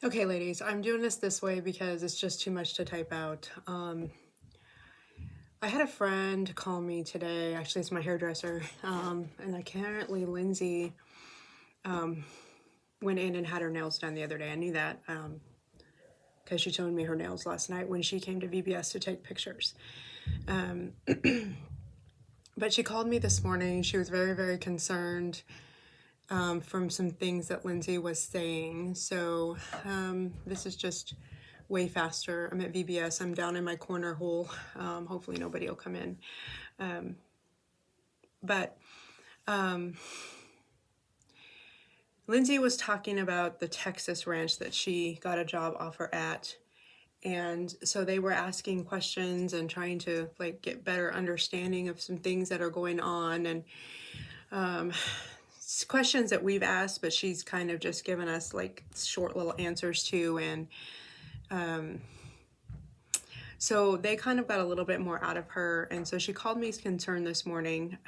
Okay, ladies, I'm doing this way because it's just too much to type out. I had a friend call me today. Actually, it's my hairdresser. And apparently Lindsay went in and had her nails done the other day. I knew that because she showed me her nails last night when she came to VBS to take pictures. But she called me this morning. She was very, very concerned from some things that Lindsay was saying. So this is just way faster. I'm at VBS. I'm down in my corner hole. Hopefully nobody will come in. But Lindsay was talking about the Texas ranch that she got a job offer at. And so they were asking questions and trying to like get better understanding of some things that are going on, and questions that we've asked, but she's kind of just given us like short little answers to. And so they kind of got a little bit more out of her. And so she called me concerned this morning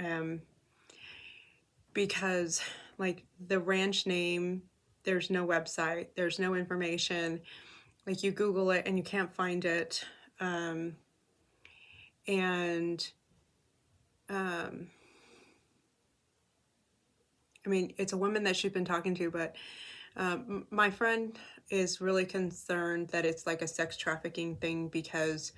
because like the ranch name, there's no website, there's no information. Like you Google it and you can't find it. And I mean, it's a woman that she's been talking to, but my friend is really concerned that it's like a sex trafficking thing because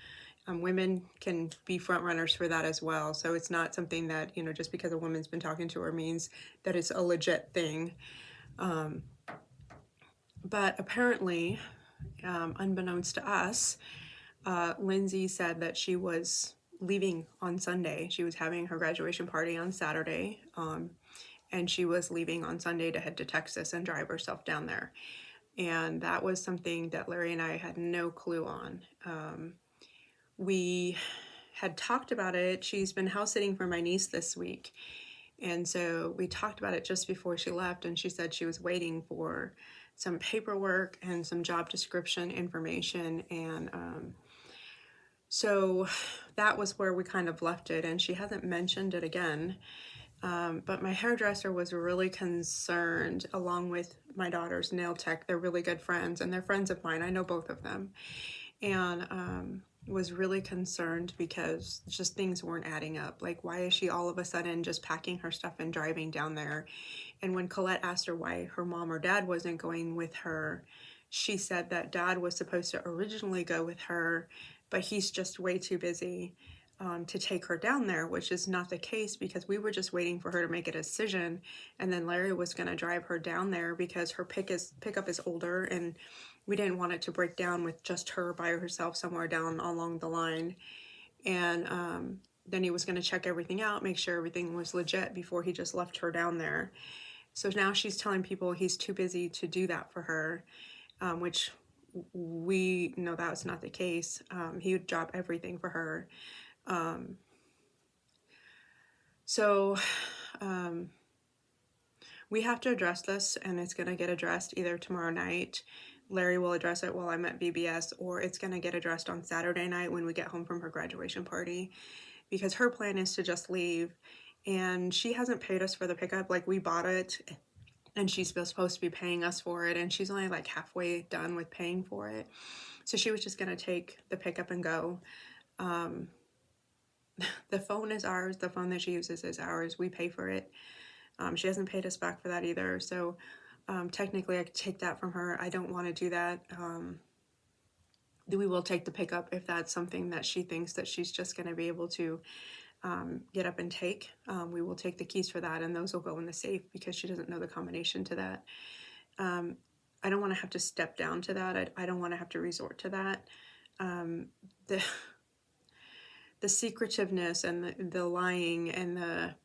women can be front runners for that as well. So it's not something that, you know, just because a woman's been talking to her means that it's a legit thing. But apparently, unbeknownst to us, Lindsay said that she was leaving on Sunday. She was having her graduation party on Saturday, and she was leaving on Sunday to head to Texas and drive herself down there. And that was something that Larry and I had no clue on. We had talked about it. She's been house sitting for my niece this week. And so we talked about it just before she left, and she said she was waiting for some paperwork and some job description information. And so that was where we kind of left it, and she hasn't mentioned it again. But my hairdresser was really concerned, along with my daughter's nail tech. They're really good friends, and they're friends of mine. I know both of them. And was really concerned because just things weren't adding up. Like, why is she all of a sudden just packing her stuff and driving down there? And when Colette asked her why her mom or dad wasn't going with her, she said that dad was supposed to originally go with her, but he's just way too busy to take her down there, which is not the case because we were just waiting for her to make a decision, and then Larry was going to drive her down there because her pickup is older, and we didn't want it to break down with just her by herself somewhere down along the line. And then he was going to check everything out, make sure everything was legit before he just left her down there. So now she's telling people he's too busy to do that for her, which we know that was not the case. He would drop everything for her. So we have to address this, and it's going to get addressed either tomorrow night. Larry will address it while I'm at VBS, or it's going to get addressed on Saturday night when we get home from her graduation party, because her plan is to just leave, and she hasn't paid us for the pickup. Like, we bought it, and she's supposed to be paying us for it, and she's only like halfway done with paying for it. So she was just going to take the pickup and go. The phone is ours. The phone that she uses is ours. We pay for it. She hasn't paid us back for that either. So technically I could take that from her. I don't want to do that. We will take the pickup if that's something that she thinks that she's just going to be able to get up and take. We will take the keys for that, and those will go in the safe because she doesn't know the combination to that. I don't want to have to step down to that. I don't want to have to resort to that. The secretiveness and the lying and the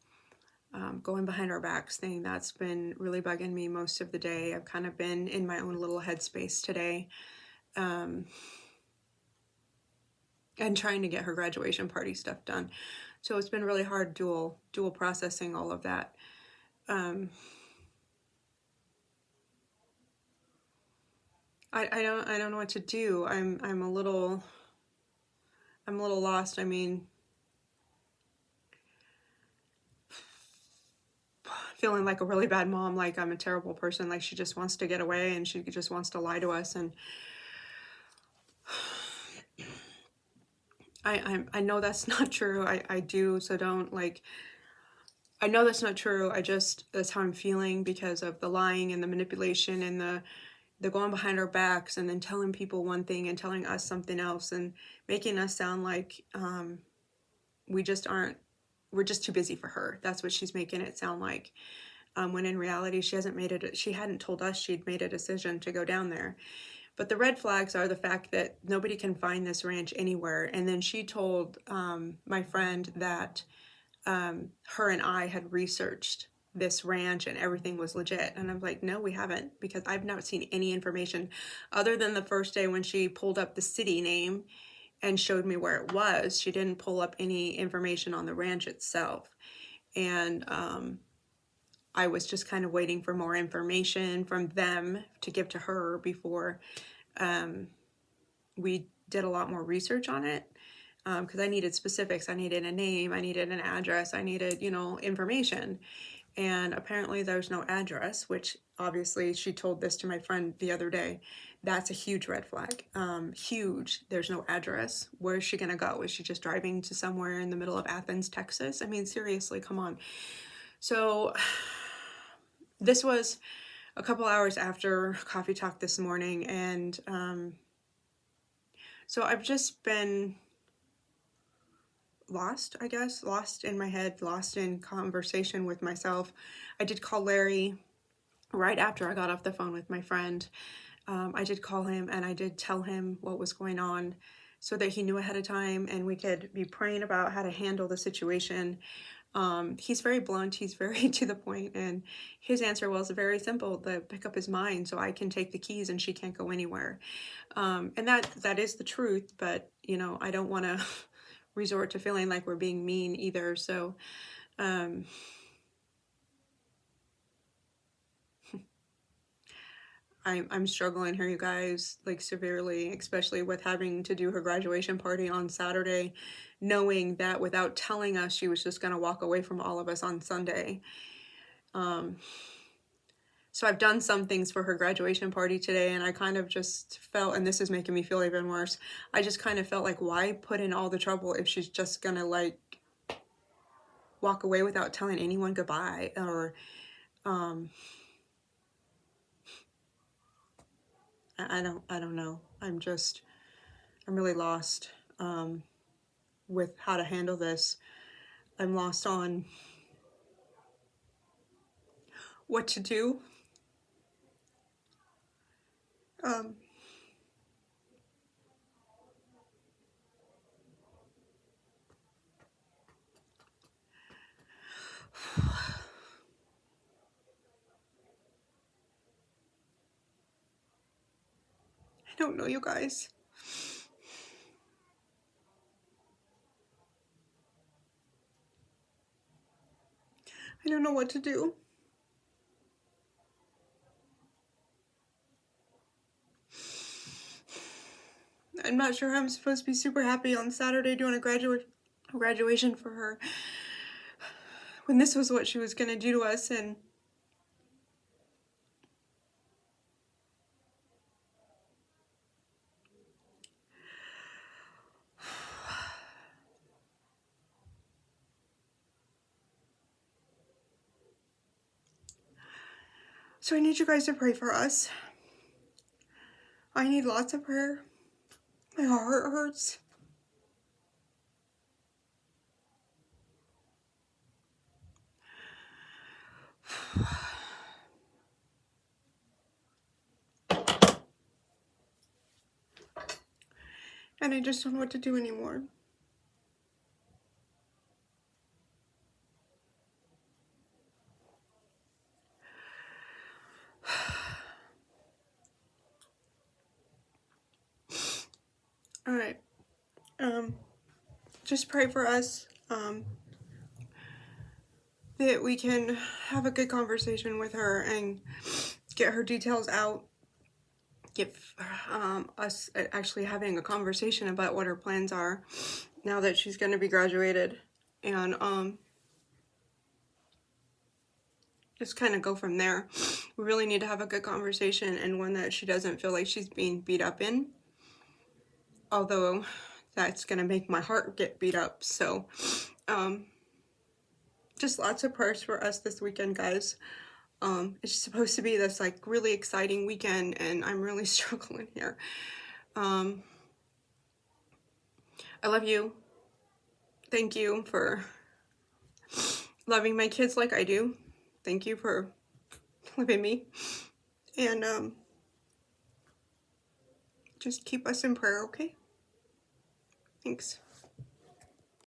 going behind our backs thing, that's been really bugging me most of the day. I've kind of been in my own little headspace today, and trying to get her graduation party stuff done. So it's been really hard dual processing all of that. I don't know what to do. I'm a little lost. I mean, feeling like a really bad mom, like I'm a terrible person, like she just wants to get away and she just wants to lie to us. And I know that's not true. I do, so don't, like, I know that's not true. That's how I'm feeling because of the lying and the manipulation and the going behind our backs and then telling people one thing and telling us something else and making us sound like we just aren't, we're just too busy for her. That's what she's making it sound like. When in reality, she hadn't told us she'd made a decision to go down there. But the red flags are the fact that nobody can find this ranch anywhere. And then she told my friend that her and I had researched this ranch and everything was legit. And I'm like, no, we haven't, because I've not seen any information other than the first day when she pulled up the city name and showed me where it was. She didn't pull up any information on the ranch itself. And I was just kind of waiting for more information from them to give to her before we did a lot more research on it. Because I needed specifics. I needed a name, I needed an address, I needed, information. And apparently there's no address, which obviously she told this to my friend the other day. That's a huge red flag. Huge. There's no address. Where's she gonna go? Is she just driving to somewhere in the middle of Athens, Texas? I mean, seriously, come on. So this was a couple hours after coffee talk this morning, and so I've just been lost, I guess, lost in my head, lost in conversation with myself. I did call Larry right after I got off the phone with my friend. I did call him and I did tell him what was going on so that he knew ahead of time and we could be praying about how to handle the situation. He's very blunt, he's very to the point, and his answer was very simple: to pick up his mind so I can take the keys and she can't go anywhere. And that is the truth, but I don't want to resort to feeling like we're being mean either. So I'm struggling here, you guys, like severely, especially with having to do her graduation party on Saturday, knowing that without telling us she was just going to walk away from all of us on Sunday. So I've done some things for her graduation party today, and I kind of just felt, and this is making me feel even worse, I just kind of felt like, why put in all the trouble if she's just gonna like walk away without telling anyone goodbye? Or I don't know. I'm really lost with how to handle this. I'm lost on what to do. I don't know, you guys. I don't know what to do. I'm not sure I'm supposed to be super happy on Saturday doing a graduation for her when this was what she was gonna do to us. And so I need you guys to pray for us. I need lots of prayer. My heart hurts. And I just don't know what to do anymore. All right. Just pray for us. That we can have a good conversation with her and get her details out. Get us actually having a conversation about what her plans are now that she's going to be graduated. And just kind of go from there. We really need to have a good conversation, and one that she doesn't feel like she's being beat up in. Although that's gonna make my heart get beat up. So just lots of prayers for us this weekend, guys. It's supposed to be this like really exciting weekend, and I'm really struggling here. I love you. Thank you for loving my kids like I do. Thank you for loving me. And just keep us in prayer, okay? Thanks.